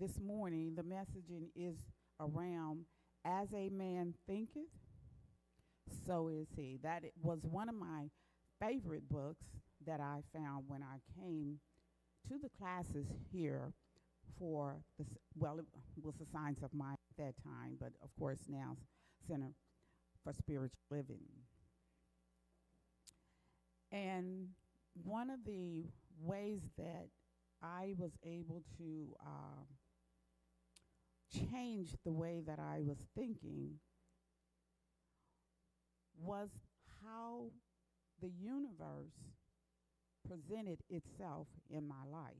this morning, the messaging is around as a man thinketh, so is he. That it was one of my favorite books that I found when I came to the classes here for well, it was the Science of Mind at that time, but of course now Center for Spiritual Living. And one of the ways that I was able to change the way that I was thinking was how the universe presented itself in my life.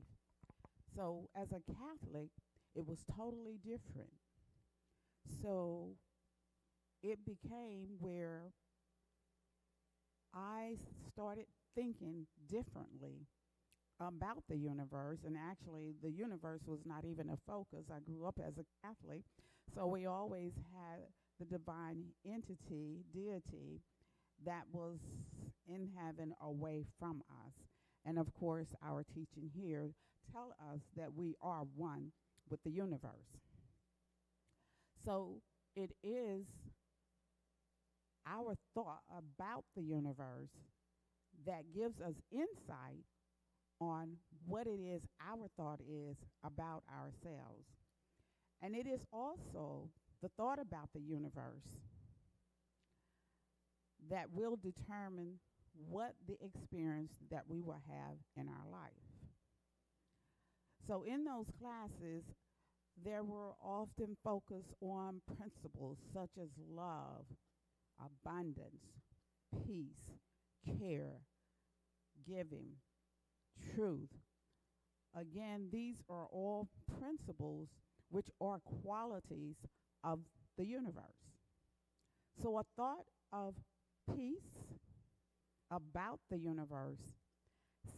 So as a Catholic, it was totally different. So it became where I started thinking differently about the universe, and actually the universe was not even a focus. I grew up as a Catholic, so we always had the divine entity, deity, that was in heaven away from us. And of course, our teaching here tell us that we are one with the universe. So it is our thought about the universe that gives us insight on what it is our thought is about ourselves. And it is also the thought about the universe that will determine what the experience that we will have in our life. So in those classes, there were often focus on principles such as love, abundance, peace, care, giving, truth. Again, these are all principles which are qualities of the universe. So a thought of peace about the universe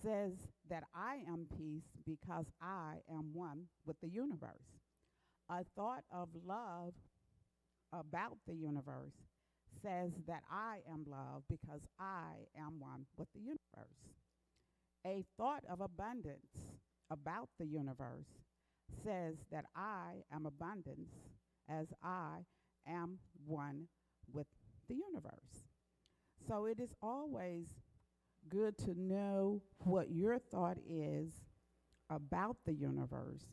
says that I am peace because I am one with the universe. A thought of love about the universe says that I am love because I am one with the universe. A thought of abundance about the universe says that I am abundance as I am one with the universe. So it is always good to know what your thought is about the universe.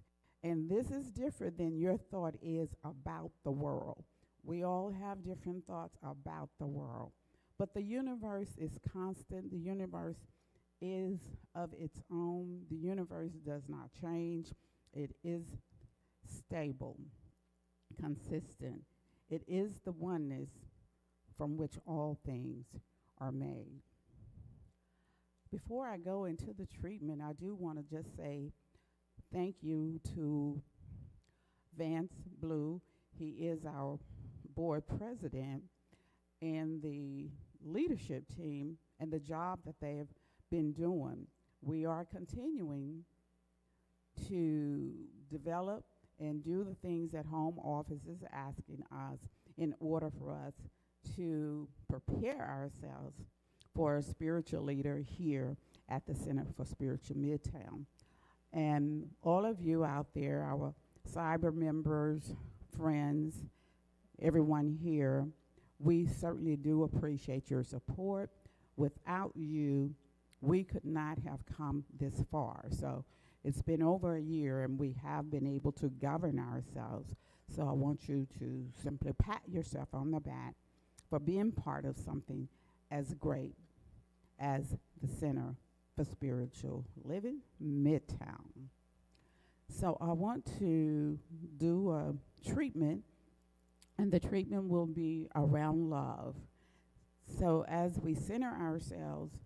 And this is different than your thought is about the world. We all have different thoughts about the world. But the universe is constant. The universe is of its own. The universe does not change. It is stable, consistent. It is the oneness from which all things are made. Before I go into the treatment, I do want to just say thank you to Vance Blue. He is our board president, and the leadership team and the job that they have been doing. We are continuing to develop and do the things that home office is asking us in order for us to prepare ourselves for a spiritual leader here at the Center for Spiritual Midtown. And all of you out there, our cyber members, friends, everyone here, we certainly do appreciate your support. Without you, we could not have come this far. So it's been over a year, and we have been able to govern ourselves. So I want you to simply pat yourself on the back for being part of something as great as the Center for Spiritual Living Midtown. So I want to do a treatment, and the treatment will be around love. So as we center ourselves,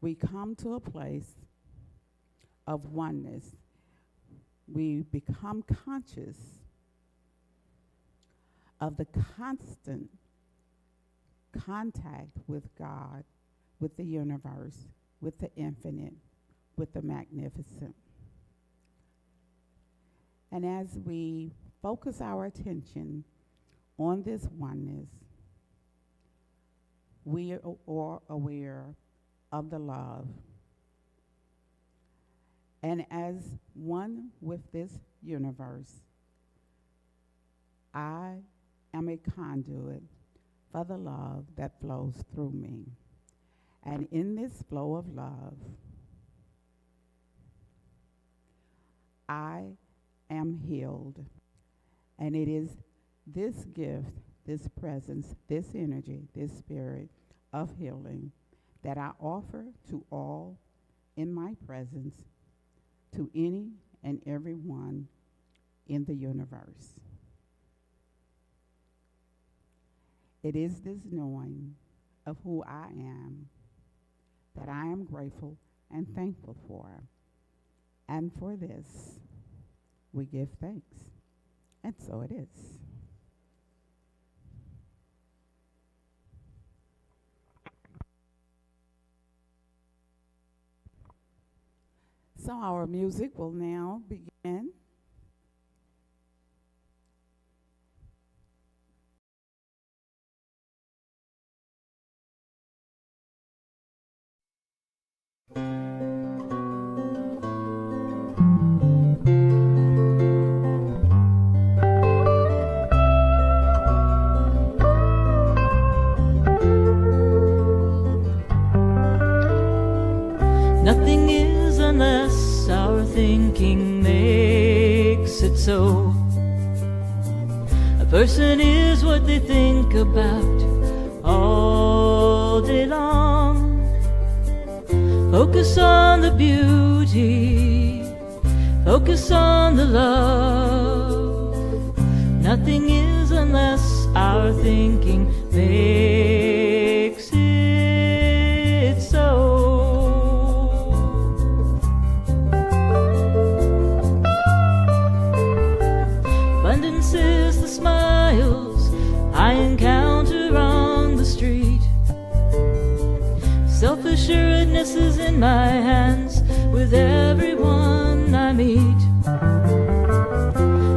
we come to a place of oneness. We become conscious of the constant contact with God, with the universe, with the infinite, with the magnificent. And as we focus our attention on this oneness, we are aware of the love. And as one with this universe, I am a conduit for the love that flows through me. And in this flow of love, I am healed. And it is this gift, this presence, this energy, this spirit of healing that I offer to all in my presence, to any and every one in the universe. It is this knowing of who I am that I am grateful and thankful for. And for this, we give thanks. And so it is. So our music will now begin. Nothing is unless our thinking makes it so. A person is what they think about all day long. Focus on the beauty, focus on the love. Nothing is unless our thinking makes it so. Abundance is the smiles I encounter on the street. Self-assuredness is in my hands with everyone I meet.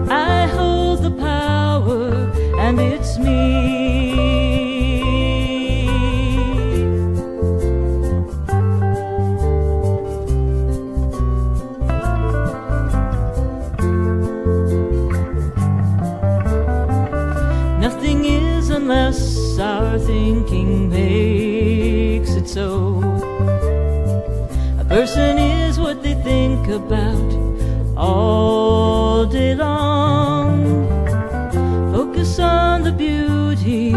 I hold the power and it's me. Nothing is unless our thinking makes it so. A person is what they think about all day long. Focus on the beauty,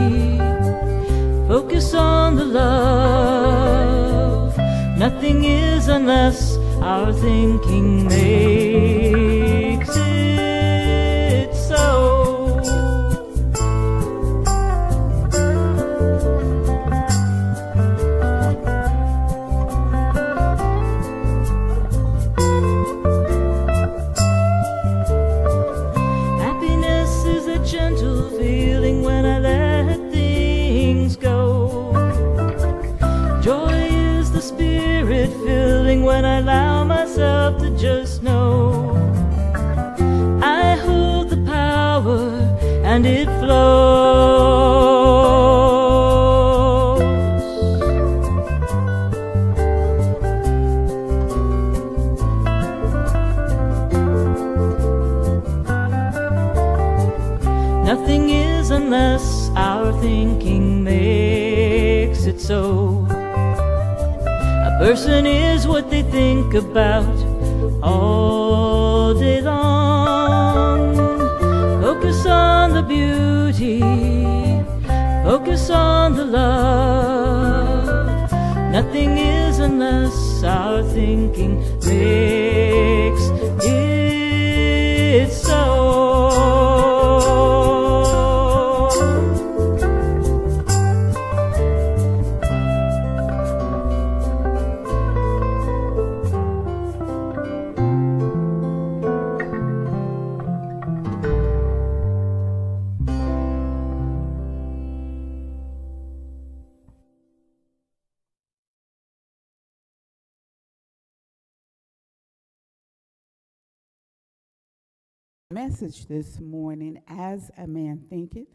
focus on the love. Nothing is unless our thinking makes it so. Gentle feeling when I let things go. Joy is the spirit filling when I allow myself to just know. I hold the power and it flows. Nothing is unless our thinking makes it so. A person is what they think about all day long. Focus on the beauty, focus on the love. Nothing is unless our thinking makes it so. Message this morning, as a man thinketh,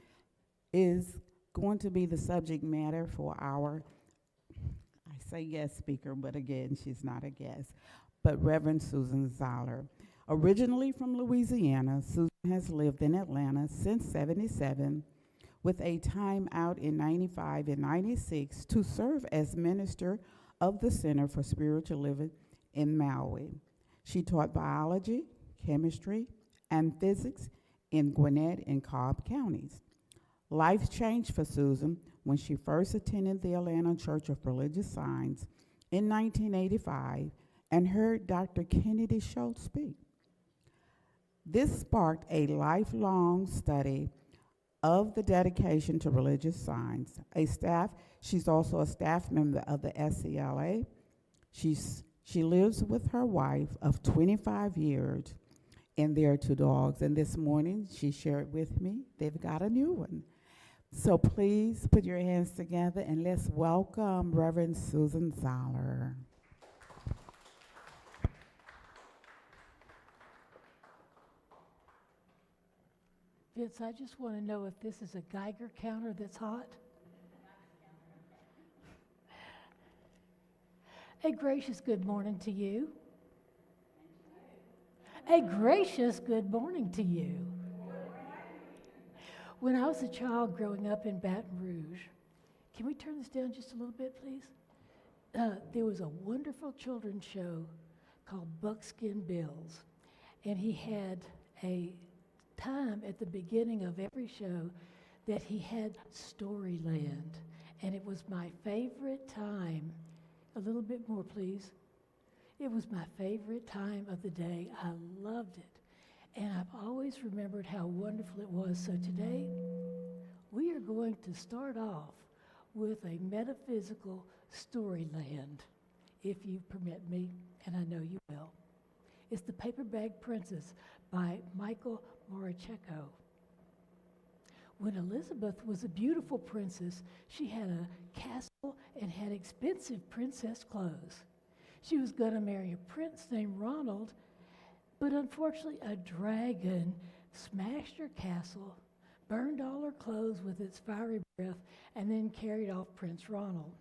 is going to be the subject matter for our, I say guest speaker, but again, she's not a guest, but Reverend Susan Zoller. Originally from Louisiana, Susan has lived in Atlanta since '77, with a time out in '95 and '96 to serve as minister of the Center for Spiritual Living in Maui. She taught biology, chemistry, and physics in Gwinnett and Cobb counties. Life changed for Susan when she first attended the Atlanta Church of Religious Science in 1985 and heard Dr. Kennedy Schultz speak. This sparked a lifelong study of the dedication to religious science. She's also a staff member of the SCLA. She lives with her wife of 25 years and their 2 dogs. And this morning, she shared with me, they've got a new one. So please put your hands together and let's welcome Reverend Susan Zoller. Vince, I just want to know if this is a Geiger counter that's hot. A gracious good morning to you. A gracious good morning to you. When I was a child growing up in Baton Rouge, can we turn this down just a little bit, please? There was a wonderful children's show called Buckskin Bills, and he had a time at the beginning of every show that he had Storyland, and it was my favorite time. A little bit more, please. It was my favorite time of the day. I loved it. And I've always remembered how wonderful it was. So today, we are going to start off with a metaphysical Storyland, if you permit me, and I know you will. It's The Paper Bag Princess by Michael Moracheko. When Elizabeth was a beautiful princess, she had a castle and had expensive princess clothes. She was going to marry a prince named Ronald, but unfortunately a dragon smashed her castle, burned all her clothes with its fiery breath, and then carried off Prince Ronald.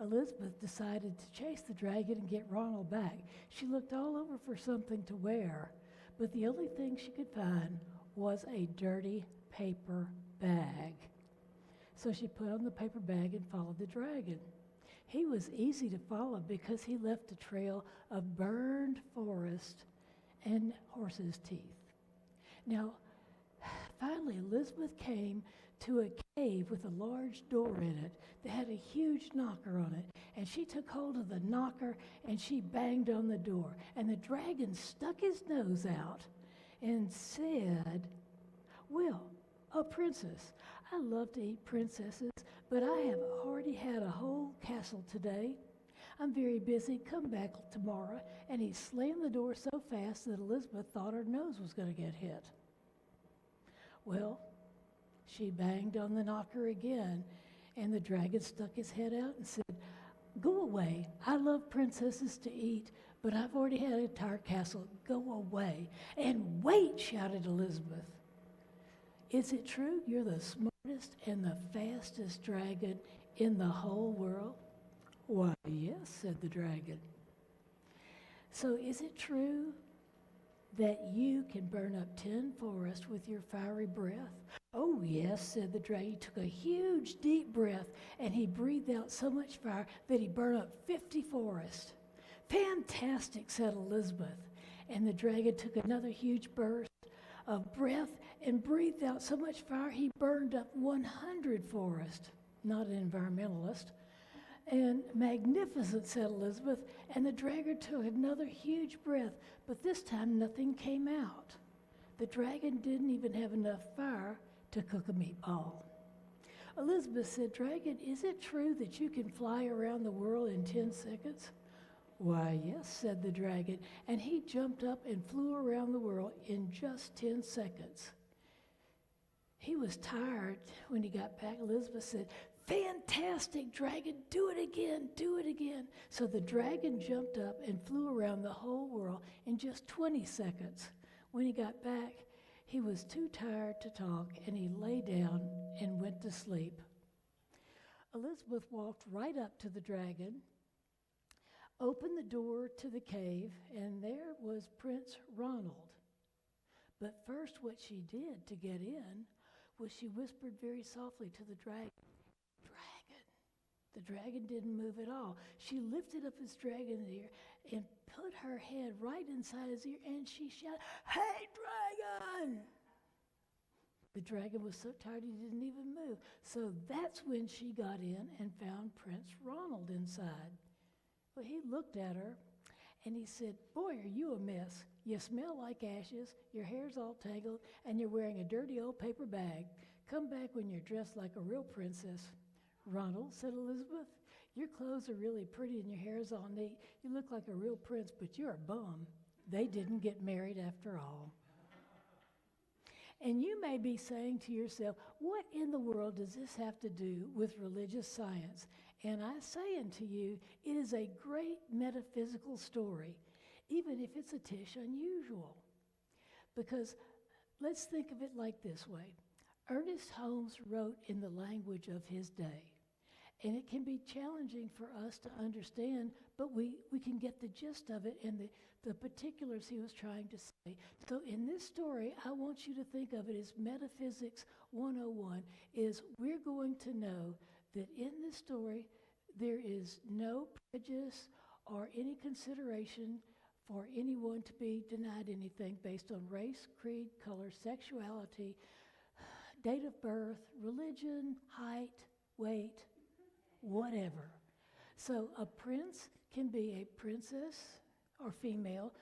Elizabeth decided to chase the dragon and get Ronald back. She looked all over for something to wear, but the only thing she could find was a dirty paper bag. So she put on the paper bag and followed the dragon. He was easy to follow because he left a trail of burned forest and horse's teeth. Now, finally, Elizabeth came to a cave with a large door in it that had a huge knocker on it. And she took hold of the knocker and she banged on the door. And the dragon stuck his nose out and said, "Well, a princess, I love to eat princesses, but I have already had a whole castle today. I'm very busy. Come back tomorrow." And he slammed the door so fast that Elizabeth thought her nose was going to get hit. Well, she banged on the knocker again, and the dragon stuck his head out and said, "Go away. I love princesses to eat, but I've already had an entire castle. Go away." "And wait," shouted Elizabeth. "Is it true you're the smartest and the fastest dragon in the whole world?" "Why, yes," said the dragon. "So is it true that you can burn up 10 forests with your fiery breath?" "Oh, yes," said the dragon. He took a huge, deep breath, and he breathed out so much fire that he burned up 50 forests. "Fantastic," said Elizabeth. And the dragon took another huge burst of breath and breathed out so much fire he burned up 100 forests. Not an environmentalist. "And magnificent," said Elizabeth, and the dragon took another huge breath, but this time nothing came out. The dragon didn't even have enough fire to cook a meatball. Elizabeth said, "Dragon, is it true that you can fly around the world in 10 seconds?" "Why, yes," said the dragon, and he jumped up and flew around the world in just 10 seconds. He was tired when he got back. Elizabeth said, "Fantastic, dragon, do it again, do it again." So the dragon jumped up and flew around the whole world in just 20 seconds. When he got back, he was too tired to talk, and he lay down and went to sleep. Elizabeth walked right up to the dragon, opened the door to the cave, and there was Prince Ronald. But first, what she did to get in was she whispered very softly to the dragon. The dragon didn't move at all. She lifted up his dragon's ear and put her head right inside his ear, and she shouted, "Hey, dragon!" The dragon was so tired he didn't even move. So that's when she got in and found Prince Ronald inside. Well, he looked at her, and he said, "Boy, are you a mess. You smell like ashes, your hair's all tangled, and you're wearing a dirty old paper bag. Come back when you're dressed like a real princess." "Ronald," said Elizabeth, "your clothes are really pretty and your hair's all neat. You look like a real prince, but you're a bum." They didn't get married after all. And you may be saying to yourself, what in the world does this have to do with religious science? And I say unto you, it is a great metaphysical story, even if it's a tish unusual. Because let's think of it like this way. Ernest Holmes wrote in the language of his day. And it can be challenging for us to understand, but we can get the gist of it and the particulars he was trying to say. So in this story, I want you to think of it as Metaphysics 101, is we're going to know that in this story, there is no prejudice or any consideration for anyone to be denied anything based on race, creed, color, sexuality, date of birth, religion, height, weight, whatever. So a prince can be a princess or female.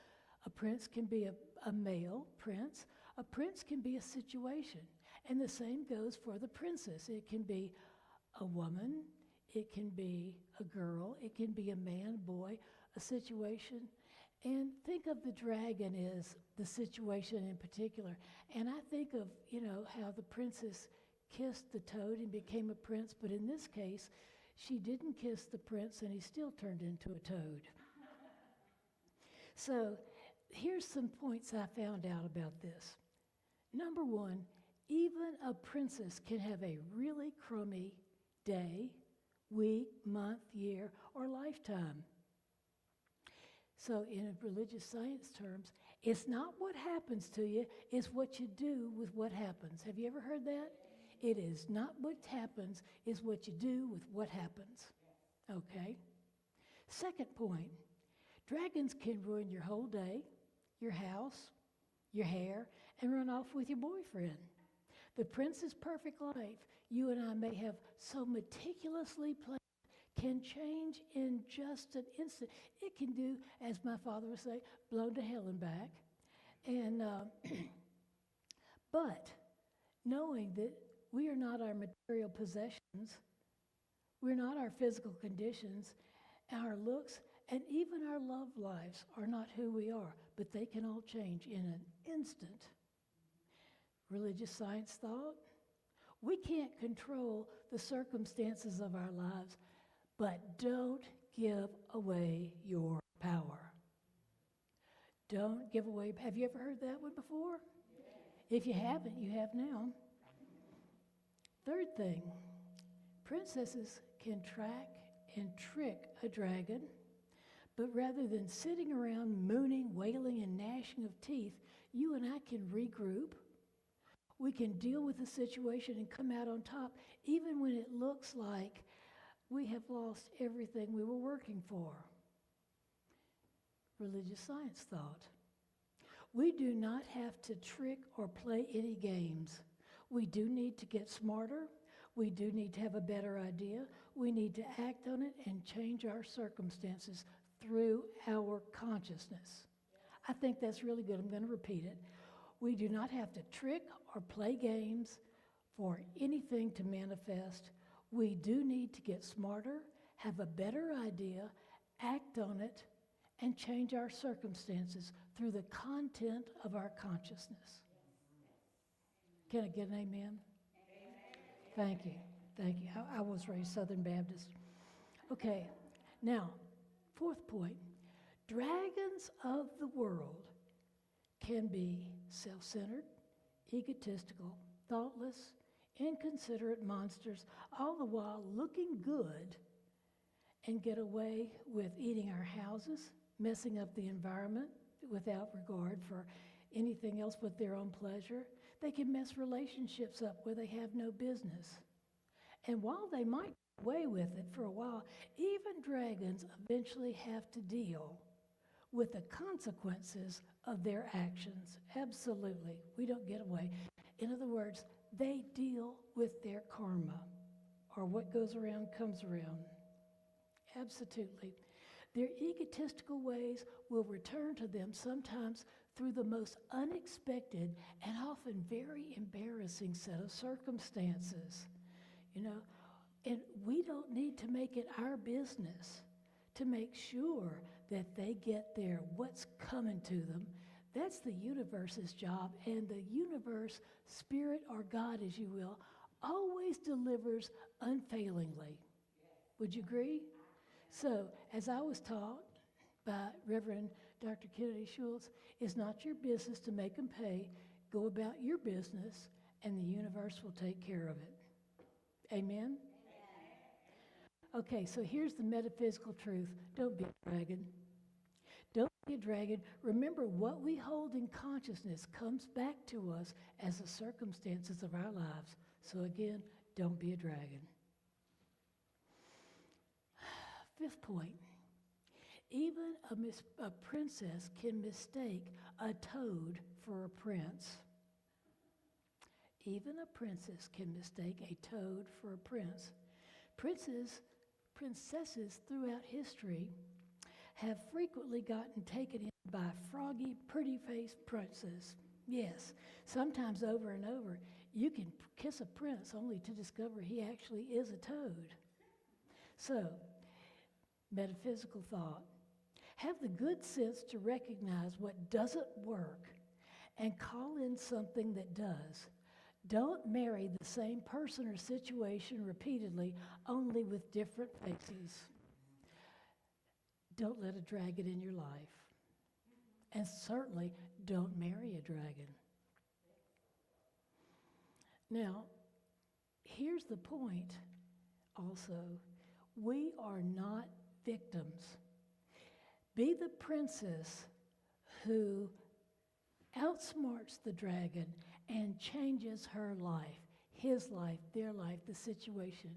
A prince can be a male prince. A prince can be a situation. And the same goes for the princess. It can be a woman. It can be a girl. It can be a man, boy, a situation. And think of the dragon as the situation in particular. And I think of, how the princess kissed the toad and became a prince, but in this case, she didn't kiss the prince and he still turned into a toad. So here's some points I found out about this. Number one, even a princess can have a really crummy day, week, month, year, or lifetime. So in religious science terms, it's not what happens to you, it's what you do with what happens. Have you ever heard that? It is not what happens, it's what you do with what happens. Okay? Second point, dragons can ruin your whole day, your house, your hair, and run off with your boyfriend. The prince's perfect life, you and I may have so meticulously planned, can change in just an instant. It can do, as my father would say, blown to hell and back. And but knowing that we are not our material possessions, we're not our physical conditions, our looks, and even our love lives are not who we are, but they can all change in an instant. Religious science thought, we can't control the circumstances of our lives, but don't give away your power. Don't give away. Have you ever heard that one before? If you haven't, you have now. Third thing, princesses can track and trick a dragon, but rather than sitting around mooning, wailing, and gnashing of teeth, you and I can regroup. We can deal with the situation and come out on top, even when it looks like we have lost everything we were working for. Religious science thought. We do not have to trick or play any games. We do need to get smarter. We do need to have a better idea. We need to act on it and change our circumstances through our consciousness. I think that's really good. I'm going to repeat it. We do not have to trick or play games for anything to manifest. We do need to get smarter, have a better idea, act on it, and change our circumstances through the content of our consciousness. Can I get an amen? Thank you. Thank you. I was raised Southern Baptist. Okay, now, fourth point. Dragons of the world can be self-centered, egotistical, thoughtless, inconsiderate monsters, all the while looking good and get away with eating our houses, messing up the environment without regard for anything else but their own pleasure. They can mess relationships up where they have no business. And while they might get away with it for a while, even dragons eventually have to deal with the consequences of their actions. Absolutely. We don't get away. In other words, they deal with their karma, or what goes around comes around. Absolutely. Their egotistical ways will return to them sometimes through the most unexpected and often very embarrassing set of circumstances. You know, and we don't need to make it our business to make sure that they get what's coming to them. That's the universe's job, and the universe, spirit or God as you will, always delivers unfailingly. Would you agree? So, as I was taught by Reverend Dr. Kennedy Schultz, it's not your business to make them pay. Go about your business, and the universe will take care of it. Amen? Okay, so here's the metaphysical truth. Don't be a dragon. Don't be a dragon. Remember, what we hold in consciousness comes back to us as the circumstances of our lives. So again, don't be a dragon. Fifth point. Even a princess can mistake a toad for a prince. Even a princess can mistake a toad for a prince. Princesses throughout history have frequently gotten taken in by froggy, pretty-faced princes. Yes, sometimes over and over, you can kiss a prince only to discover he actually is a toad. So, metaphysical thought. Have the good sense to recognize what doesn't work and call in something that does. Don't marry the same person or situation repeatedly, only with different faces. Don't let a dragon in your life. And certainly don't marry a dragon. Now, here's the point also. We are not victims. Be the princess who outsmarts the dragon and changes her life, his life, their life, the situation,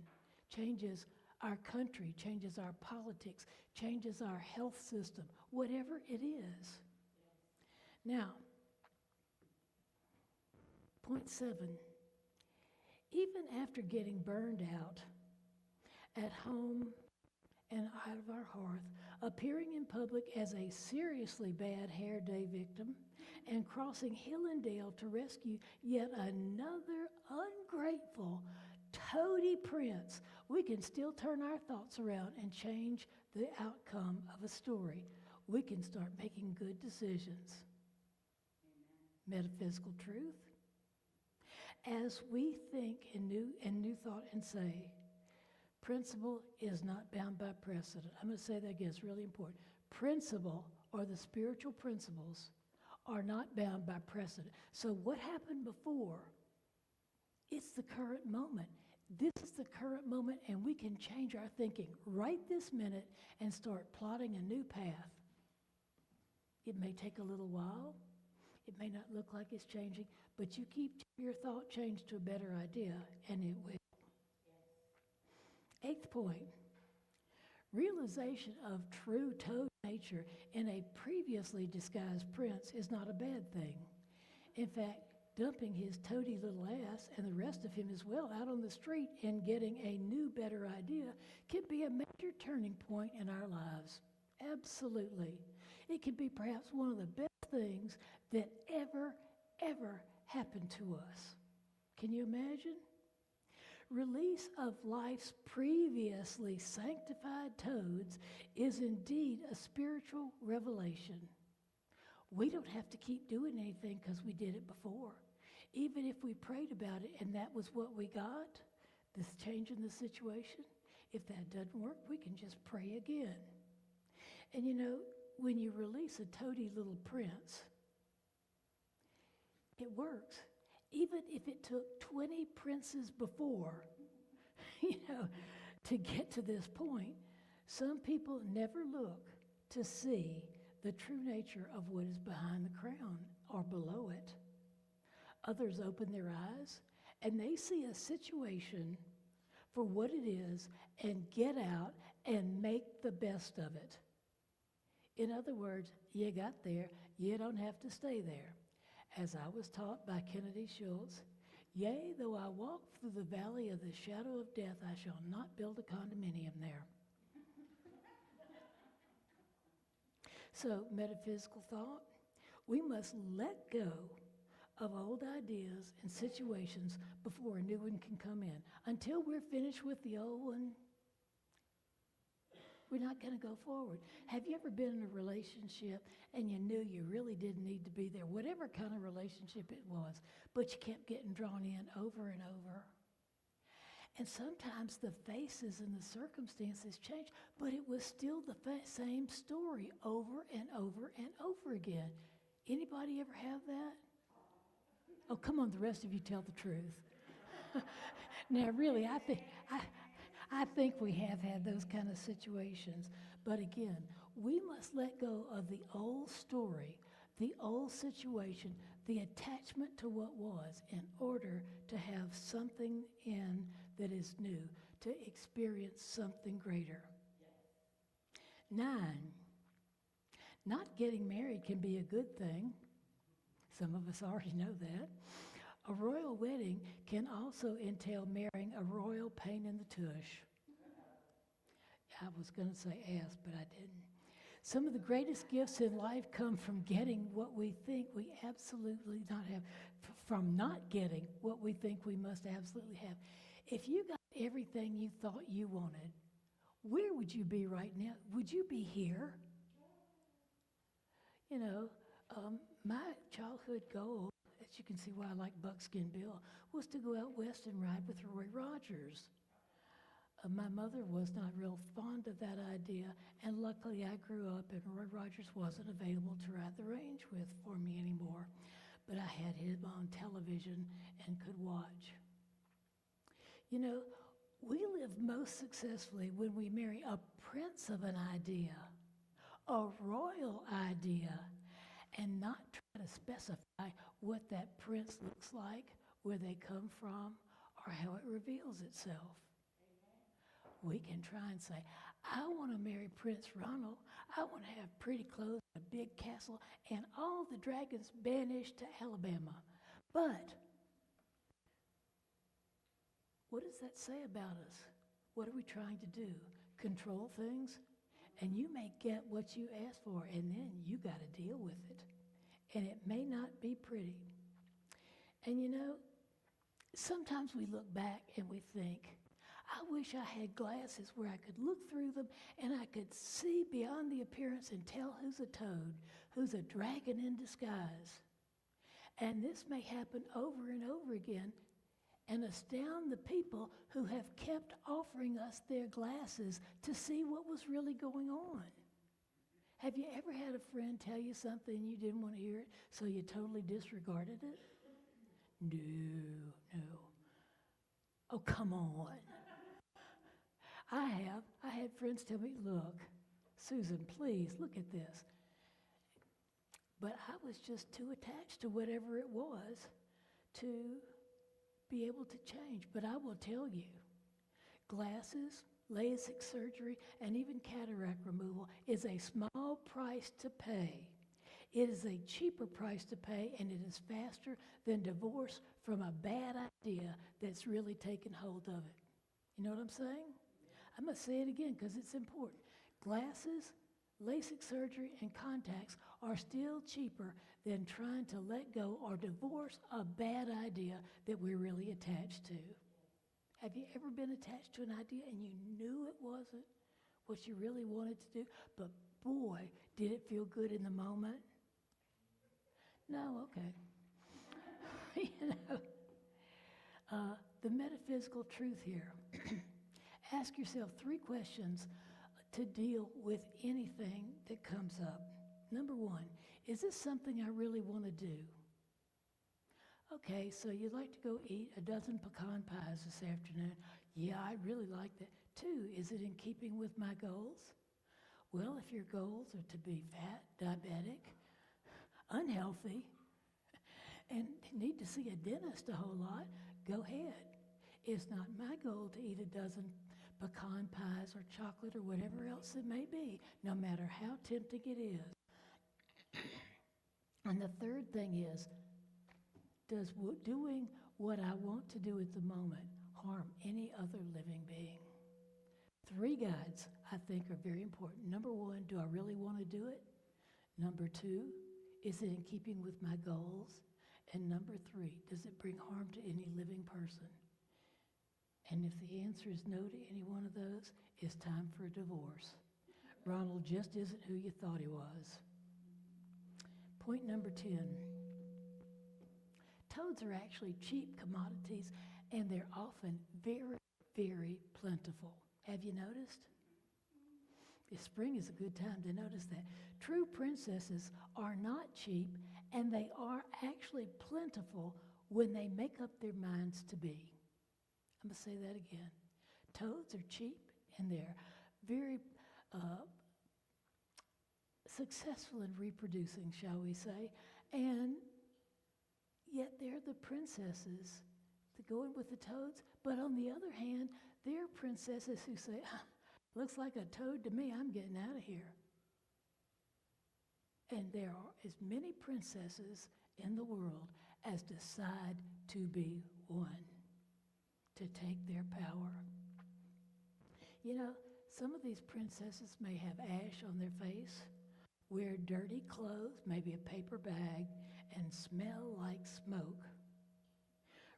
changes our country, changes our politics, changes our health system, whatever it is. Now, point 7, even after getting burned out at home and out of our hearth, appearing in public as a seriously bad hair day victim, and crossing hill and dale to rescue yet another ungrateful, toady prince, we can still turn our thoughts around and change the outcome of a story. We can start making good decisions. Amen. Metaphysical truth. As we think in new thought and say, principle is not bound by precedent. I'm going to say that again, it's really important. Principle, or the spiritual principles, are not bound by precedent. So what happened before, it's the current moment. This is the current moment, and we can change our thinking right this minute and start plotting a new path. It may take a little while. It may not look like it's changing, but you keep your thought change to a better idea, and it will. Eighth point, realization of true toad nature in a previously disguised prince is not a bad thing. In fact, dumping his toady little ass and the rest of him as well out on the street and getting a new, better idea can be a major turning point in our lives. Absolutely. It can be perhaps one of the best things that ever happened to us. Can you imagine? Release of life's previously sanctified toads is indeed a spiritual revelation. We don't have to keep doing anything because we did it before. Even if we prayed about it and that was what we got, this change in the situation, if that doesn't work, we can just pray again. And you know, when you release a toady little prince, it works. Even if it took 20 princes before, to get to this point. Some people never look to see the true nature of what is behind the crown or below it. Others open their eyes and they see a situation for what it is and get out and make the best of it. In other words, you got there, you don't have to stay there. As I was taught by Kennedy Schultz, yea, though I walk through the valley of the shadow of death, I shall not build a condominium there. So, metaphysical thought, we must let go of old ideas and situations before a new one can come in. Until we're finished with the old one, we're not going to go forward. Have you ever been in a relationship and you knew you really didn't need to be there, whatever kind of relationship it was, but you kept getting drawn in over and over? And sometimes the faces and the circumstances changed, but it was still the same story over and over and over again. Anybody ever have that? Oh, come on, the rest of you tell the truth. Now, really, I think we have had those kind of situations. But again, we must let go of the old story, the old situation, the attachment to what was in order to have something in that is new, to experience something greater. 9, not getting married can be a good thing. Some of us already know that. A royal wedding can also entail marrying a royal pain in the tush. I was going to say ass, but I didn't. Some of the greatest gifts in life come from getting what we think we absolutely not have, from not getting what we think we must absolutely have. If you got everything you thought you wanted, where would you be right now? Would you be here? You know, my childhood goal, as you can see why I like Buckskin Bill, was to go out west and ride with Roy Rogers. My mother was not real fond of that idea, and luckily I grew up and Roy Rogers wasn't available to ride the range with for me anymore. But I had him on television and could watch. You know, we live most successfully when we marry a prince of an idea, a royal idea, and not try to specify what that prince looks like, where they come from, or how it reveals itself. We can try and say, I want to marry Prince Ronald. I want to have pretty clothes, a big castle, and all the dragons banished to Alabama. But what does that say about us? What are we trying to do? Control things? And you may get what you asked for, and then you got to deal with it. And it may not be pretty. And you know, sometimes we look back and we think, I wish I had glasses where I could look through them and I could see beyond the appearance and tell who's a toad, who's a dragon in disguise. And this may happen over and over again and astound the people who have kept offering us their glasses to see what was really going on. Have you ever had a friend tell you something and you didn't want to hear it, so you totally disregarded it? No. Oh, come on. I had friends tell me, look, Susan, please, look at this. But I was just too attached to whatever it was to be able to change. But I will tell you, glasses, LASIK surgery, and even cataract removal is a small price to pay. It is a cheaper price to pay, and it is faster than divorce from a bad idea that's really taken hold of it. You know what I'm saying? I'm going to say it again because it's important. Glasses, LASIK surgery, and contacts are still cheaper than trying to let go or divorce a bad idea that we're really attached to. Have you ever been attached to an idea and you knew it wasn't what you really wanted to do, but boy, did it feel good in the moment? No, okay. The metaphysical truth here. Ask yourself 3 questions to deal with anything that comes up. Number 1, is this something I really want to do? Okay, so you'd like to go eat a dozen pecan pies this afternoon. Yeah, I'd really like that. 2, is it in keeping with my goals? Well, if your goals are to be fat, diabetic, unhealthy, and need to see a dentist a whole lot, go ahead. It's not my goal to eat a dozen pecan pies or chocolate or whatever else it may be, no matter how tempting it is. And the third thing is, does doing what I want to do at the moment harm any other living being? 3 guides I think are very important. Number 1, do I really want to do it? Number 2, is it in keeping with my goals? And number 3, does it bring harm to any living person? And if the answer is no to any one of those, it's time for a divorce. Ronald just isn't who you thought he was. Point number 10. Toads are actually cheap commodities, and they're often very, very plentiful. Have you noticed? Spring is a good time to notice that. True princesses are not cheap, and they are actually plentiful when they make up their minds to be. I'm going to say that again. Toads are cheap, and they're very successful in reproducing, shall we say, and yet they're the princesses that go in with the toads. But on the other hand, they're princesses who say, looks like a toad to me, I'm getting out of here. And there are as many princesses in the world as decide to be one, to take their power. You know, some of these princesses may have ash on their face, wear dirty clothes, maybe a paper bag, and smell like smoke.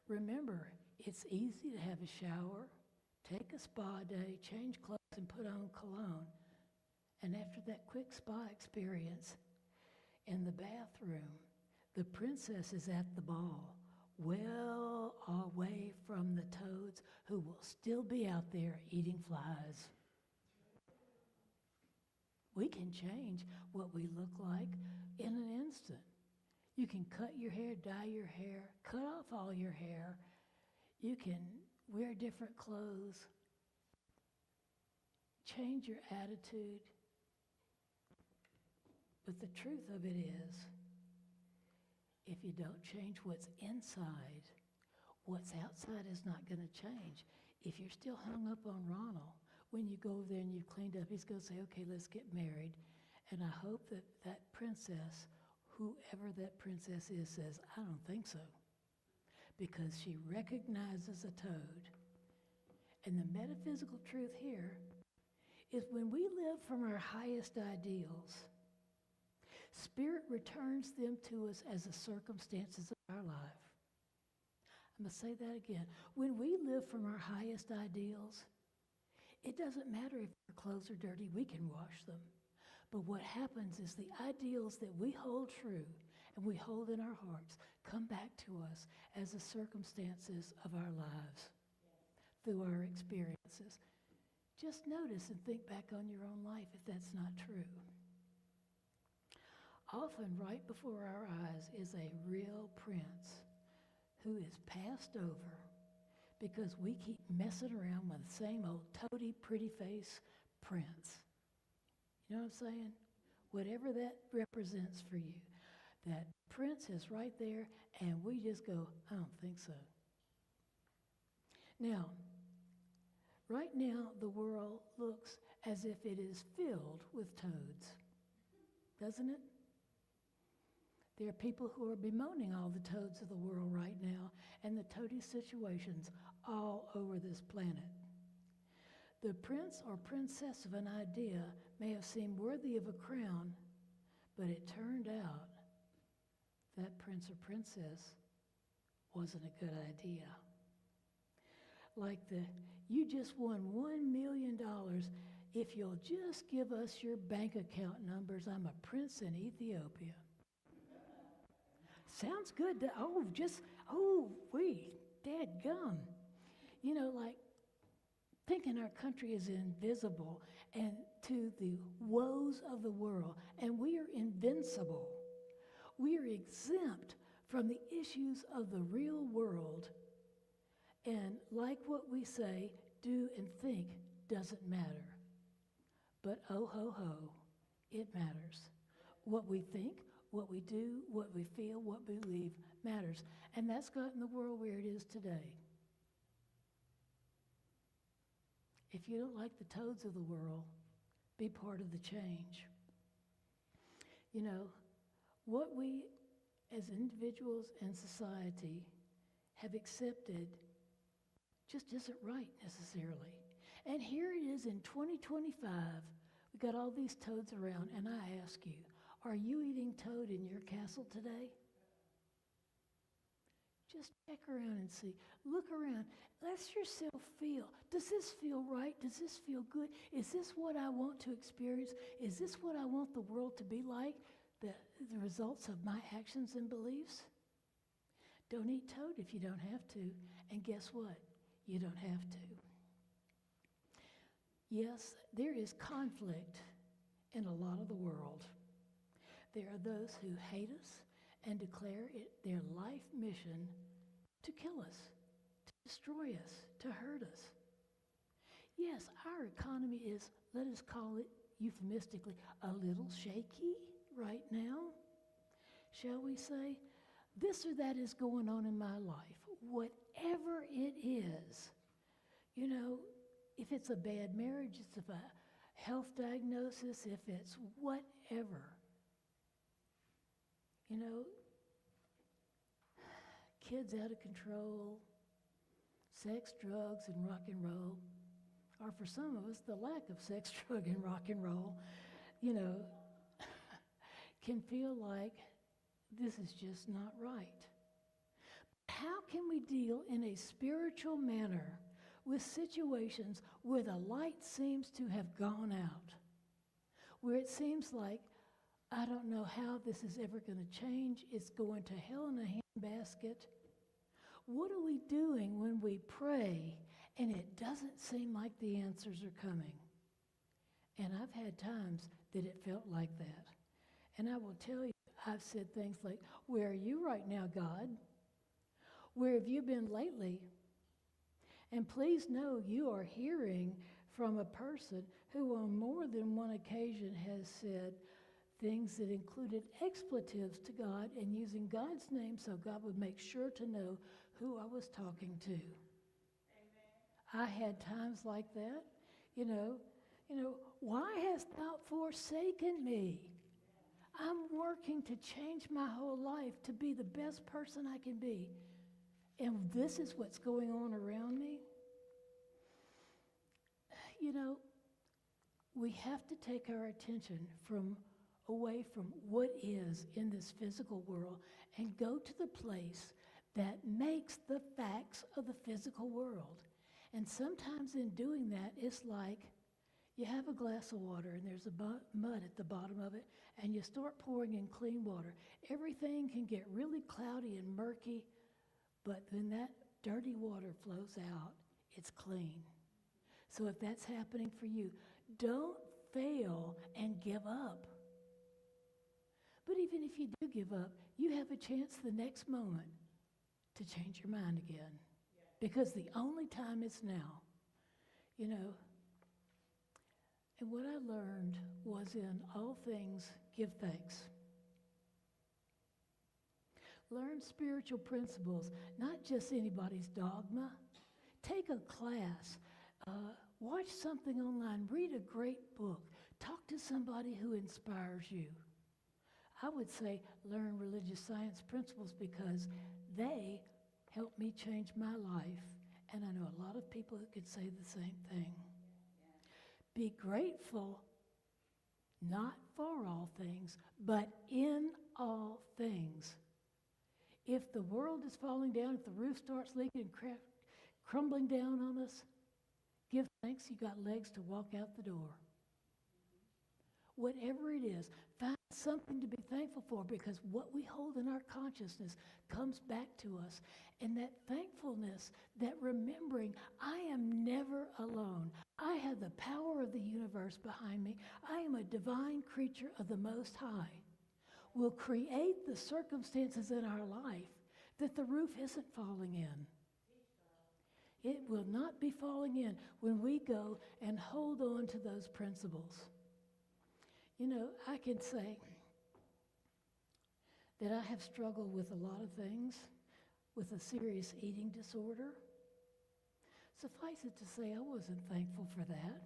Remember, it's easy to have a shower, take a spa day, change clothes, and put on cologne. And after that quick spa experience in the bathroom, the princess is at the ball, well away from the toads who will still be out there eating flies. We can change what we look like in an instant. You can cut your hair, dye your hair, cut off all your hair. You can wear different clothes, change your attitude. But the truth of it is, if you don't change what's inside, what's outside is not going to change. If you're still hung up on Ronald, when you go over there and you've cleaned up, he's going to say, okay, let's get married. And I hope that that princess, whoever that princess is, says, I don't think so. Because she recognizes a toad. And the metaphysical truth here is when we live from our highest ideals, Spirit returns them to us as the circumstances of our life. I'm going to say that again. When we live from our highest ideals, it doesn't matter if our clothes are dirty, we can wash them. But what happens is the ideals that we hold true and we hold in our hearts come back to us as the circumstances of our lives through our experiences. Just notice and think back on your own life if that's not true. Often right before our eyes is a real prince who is passed over because we keep messing around with the same old toady, pretty face prince. You know what I'm saying? Whatever that represents for you, that prince is right there, and we just go, I don't think so. Now, right now, the world looks as if it is filled with toads, doesn't it? There are people who are bemoaning all the toads of the world right now and the toady situations all over this planet. The prince or princess of an idea may have seemed worthy of a crown, but it turned out that prince or princess wasn't a good idea. Like you just won $1 million. If you'll just give us your bank account numbers, I'm a prince in Ethiopia. Sounds good. Dadgum. You know, like thinking our country is invisible and to the woes of the world, and we are invincible. We are exempt from the issues of the real world. And like what we say, do, and think doesn't matter. But oh ho ho, it matters. What we think, what we do, what we feel, what we believe matters. And that's gotten the world where it is today. If you don't like the toads of the world, be part of the change. You know, what we as individuals and society have accepted just isn't right necessarily. And here it is in 2025, we got all these toads around, and I ask you, are you eating toad in your castle today? Just check around and see. Look around. Let yourself feel. Does this feel right? Does this feel good? Is this what I want to experience? Is this what I want the world to be like? The results of my actions and beliefs? Don't eat toad if you don't have to. And guess what? You don't have to. Yes, there is conflict in a lot of the world. There are those who hate us and declare it their life mission to kill us, to destroy us, to hurt us. Yes, our economy is, let us call it euphemistically, a little shaky right now. Shall we say? This or that is going on in my life. Whatever it is, you know, if it's a bad marriage, it's a health diagnosis, if it's whatever. You know, kids out of control, sex, drugs, and rock and roll, or for some of us, the lack of sex, drug, and rock and roll, you know, can feel like this is just not right. How can we deal in a spiritual manner with situations where the light seems to have gone out, where it seems like, I don't know how this is ever going to change, it's going to hell in a handbasket? What are we doing when we pray and it doesn't seem like the answers are coming? And I've had times that it felt like that. And I will tell you, I've said things like, where are you right now, God? Where have you been lately? And please know you are hearing from a person who on more than one occasion has said things that included expletives to God and using God's name so God would make sure to know who I was talking to. Amen. I had times like that. You know, why hast thou forsaken me? I'm working to change my whole life to be the best person I can be. And this is what's going on around me. You know, we have to take our attention away from what is in this physical world and go to the place that makes the facts of the physical world. And sometimes in doing that, it's like you have a glass of water and there's mud at the bottom of it, and you start pouring in clean water. Everything can get really cloudy and murky, but when that dirty water flows out, it's clean. So if that's happening for you, don't fail and give up. But even if you do give up, you have a chance the next moment to change your mind again. Because the only time is now. You know, and what I learned was in all things, give thanks. Learn spiritual principles, not just anybody's dogma. Take a class. Watch something online. Read a great book. Talk to somebody who inspires you. I would say learn religious science principles because they helped me change my life. And I know a lot of people who could say the same thing. Be grateful, not for all things, but in all things. If the world is falling down, if the roof starts leaking and crumbling down on us, give thanks you got legs to walk out the door. Whatever it is, find something to be thankful for, because what we hold in our consciousness comes back to us. And that thankfulness, that remembering, I am never alone. I have the power of the universe behind me. I am a divine creature of the Most High. Will create the circumstances in our life that the roof isn't falling in. It will not be falling in when we go and hold on to those principles. You know, I can say that I have struggled with a lot of things, with a serious eating disorder. Suffice it to say, I wasn't thankful for that.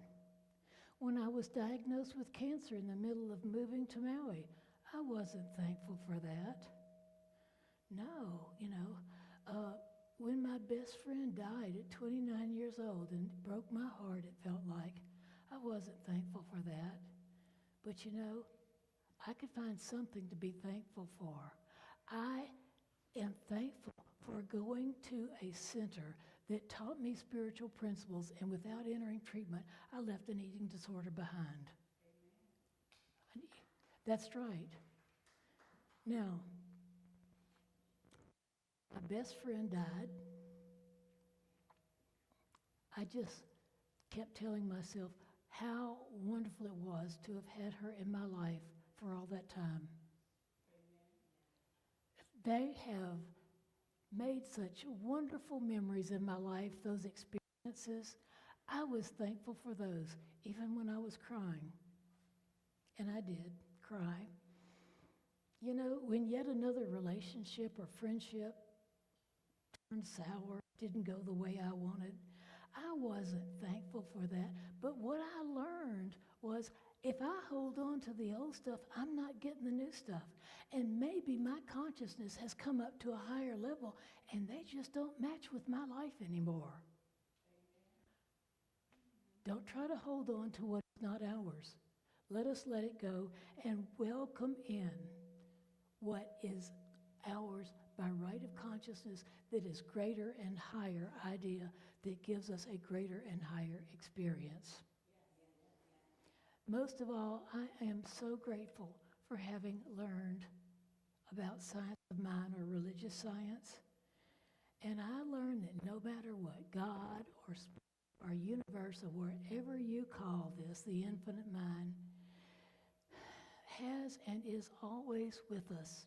When I was diagnosed with cancer in the middle of moving to Maui, I wasn't thankful for that. No, you know, when my best friend died at 29 years old and it broke my heart, it felt like, I wasn't thankful for that. But you know, I could find something to be thankful for. I am thankful for going to a center that taught me spiritual principles, and without entering treatment, I left an eating disorder behind. That's right. Now, my best friend died. I just kept telling myself how wonderful it was to have had her in my life for all that time. They have made such wonderful memories in my life, those experiences. I was thankful for those, even when I was crying. And I did cry. You know, when yet another relationship or friendship turned sour, didn't go the way I wanted, I wasn't thankful for that. But what I learned was, if I hold on to the old stuff, I'm not getting the new stuff. And maybe my consciousness has come up to a higher level, and they just don't match with my life anymore. Don't try to hold on to what's not ours. Let us let it go and welcome in what is ours by right of consciousness that is greater and higher idea that gives us a greater and higher experience. Most of all, I am so grateful for having learned about science of mind or religious science. And I learned that no matter what, God or spirit or universe or wherever you call this, the infinite mind, has and is always with us.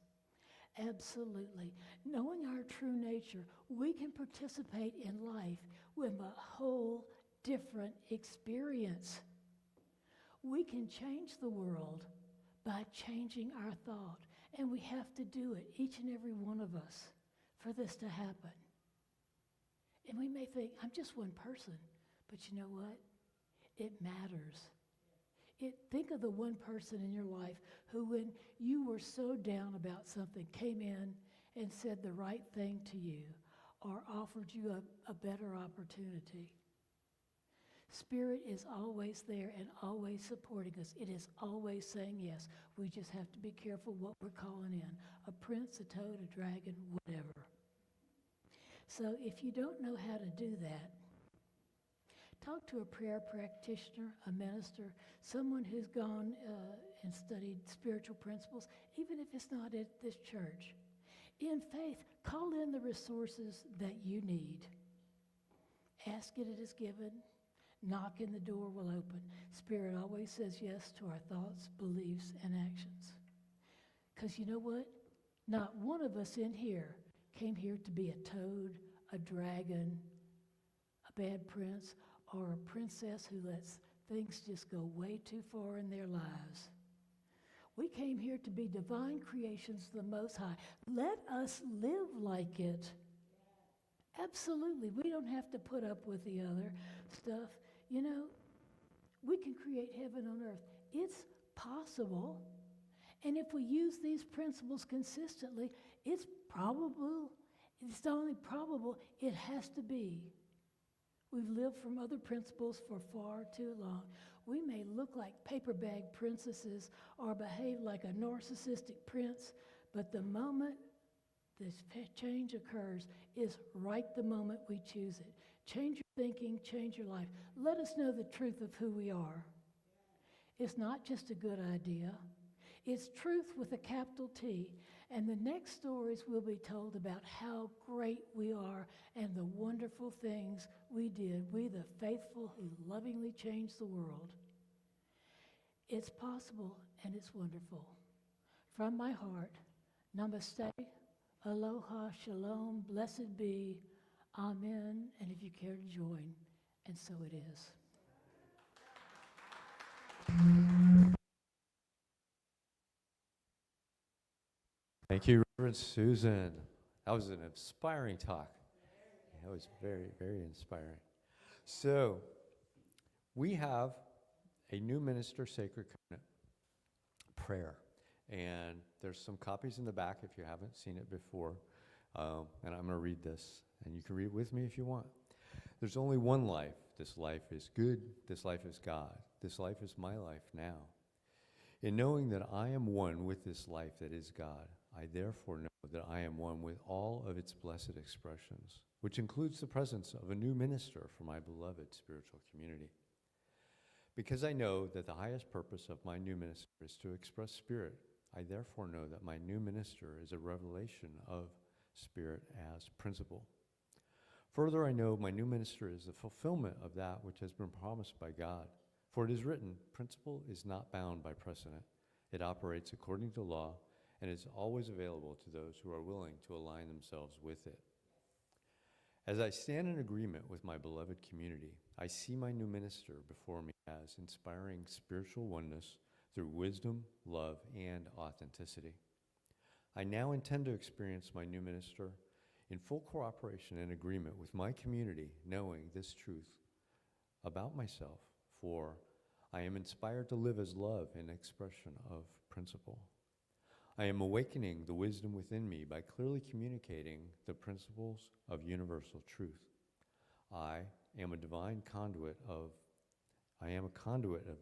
Absolutely. Knowing our true nature, we can participate in life with a whole different experience. We can change the world by changing our thought, and we have to do it, each and every one of us, for this to happen. And we may think, I'm just one person, but you know what? It matters. Think of the one person in your life who, when you were so down about something, came in and said the right thing to you or offered you a better opportunity. Spirit is always there and always supporting us. It is always saying yes. We just have to be careful what we're calling in. A prince, a toad, a dragon, whatever. So if you don't know how to do that, talk to a prayer practitioner, a minister, someone who's gone and studied spiritual principles, even if it's not at this church. In faith, call in the resources that you need. Ask it is given. Knock and the door will open. Spirit always says yes to our thoughts, beliefs, and actions. Because you know what? Not one of us in here came here to be a toad, a dragon, a bad prince, or a princess who lets things just go way too far in their lives. We came here to be divine creations of the Most High. Let us live like it. Absolutely. We don't have to put up with the other stuff. You know, we can create heaven on earth. It's possible. And if we use these principles consistently, it's not only probable, it has to be. We've lived from other principles for far too long. We may look like paper bag princesses or behave like a narcissistic prince, but the moment this change occurs is right the moment we choose it. Change your thinking, change your life. Let us know the truth of who we are. It's not just a good idea. It's truth with a capital T. And the next stories will be told about how great we are and the wonderful things we did. We, the faithful who lovingly changed the world. It's possible and it's wonderful. From my heart, namaste, aloha, shalom, blessed be, Amen. And if you care to join, and so it is. Thank you, Reverend Susan. That was an inspiring talk. That was very, very inspiring. So, we have a new minister sacred covenant prayer. And there's some copies in the back if you haven't seen it before. And I'm going to read this. And you can read it with me if you want. There's only one life. This life is good. This life is God. This life is my life now. In knowing that I am one with this life that is God, I therefore know that I am one with all of its blessed expressions, which includes the presence of a new minister for my beloved spiritual community. Because I know that the highest purpose of my new minister is to express spirit, I therefore know that my new minister is a revelation of spirit as principle. Further, I know my new minister is the fulfillment of that which has been promised by God. For it is written, principle is not bound by precedent. It operates according to law and is always available to those who are willing to align themselves with it. As I stand in agreement with my beloved community, I see my new minister before me as inspiring spiritual oneness through wisdom, love, and authenticity. I now intend to experience my new minister in full cooperation and agreement with my community, knowing this truth about myself, for I am inspired to live as love in expression of principle. I am awakening the wisdom within me by clearly communicating the principles of universal truth. I am a conduit of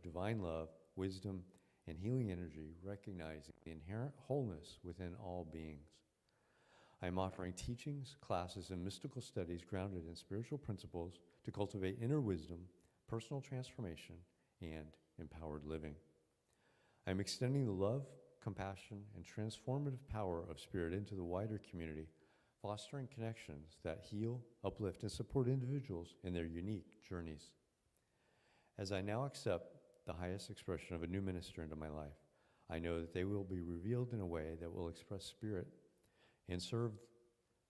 divine love, wisdom, and healing energy, recognizing the inherent wholeness within all beings. I am offering teachings, classes, and mystical studies grounded in spiritual principles to cultivate inner wisdom, personal transformation, and empowered living. I am extending the love, compassion, and transformative power of spirit into the wider community, fostering connections that heal, uplift, and support individuals in their unique journeys. As I now accept the highest expression of a new minister into my life, I know that they will be revealed in a way that will express spirit and serve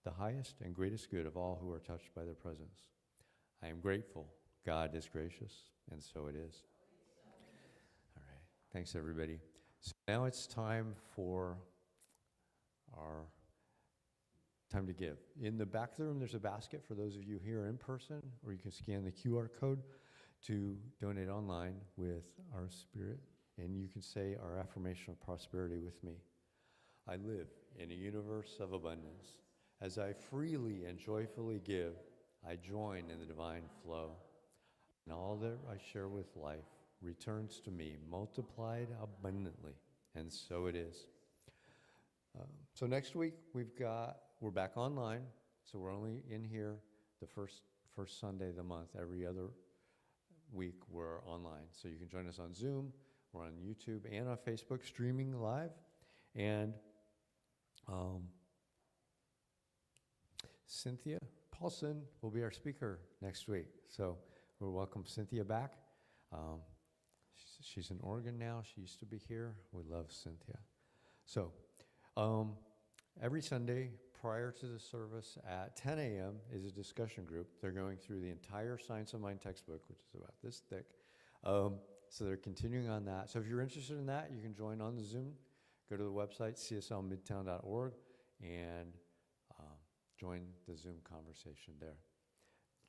the highest and greatest good of all who are touched by their presence. I am grateful. God is gracious, and so it is. All right. Thanks, everybody. So now it's time for our time to give. In the back of the room, there's a basket for those of you here in person, or you can scan the QR code to donate online with our spirit, and you can say our affirmation of prosperity with me. I live in a universe of abundance. As I freely and joyfully give, I join in the divine flow, and all that I share with life returns to me multiplied abundantly, and so it is. So next week we're back online, so we're only in here the first Sunday of the month. Every other week we're online, so you can join us on Zoom, we're on YouTube and on Facebook streaming live, and Cynthia Paulson will be our speaker next week, so we'll welcome Cynthia back. She's in Oregon now. She used to be here. We love Cynthia. So every Sunday prior to the service at 10 a.m. is a discussion group. They're going through the entire Science of Mind textbook, which is about this thick. So they're continuing on that. So if you're interested in that, you can join on the Zoom. Go to the website, cslmidtown.org, and join the Zoom conversation there.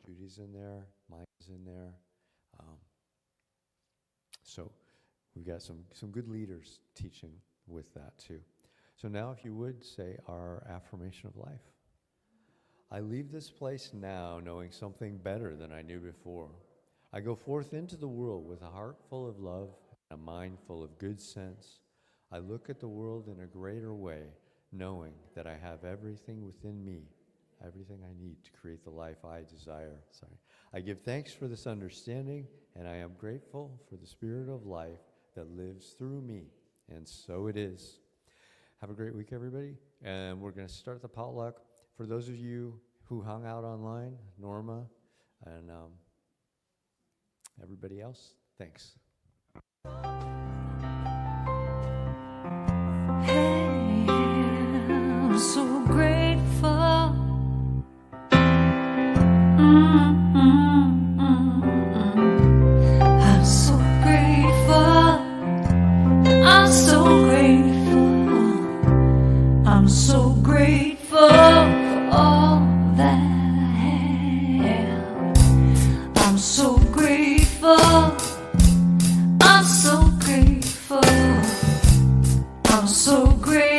Judy's in there. Mike's in there. So we've got some good leaders teaching with that too. So now if you would say our affirmation of life. I leave this place now knowing something better than I knew before. I go forth into the world with a heart full of love and a mind full of good sense. I look at the world in a greater way, knowing that I have everything within me, everything I need to create the life I desire. I give thanks for this understanding, and I am grateful for the spirit of life that lives through me, and so it is. Have a great week, everybody, and we're going to start the potluck. For those of you who hung out online, Norma and everybody else, thanks. Hey, I'm so grateful grateful for all that I have. I'm so grateful. I'm so grateful. I'm so grateful.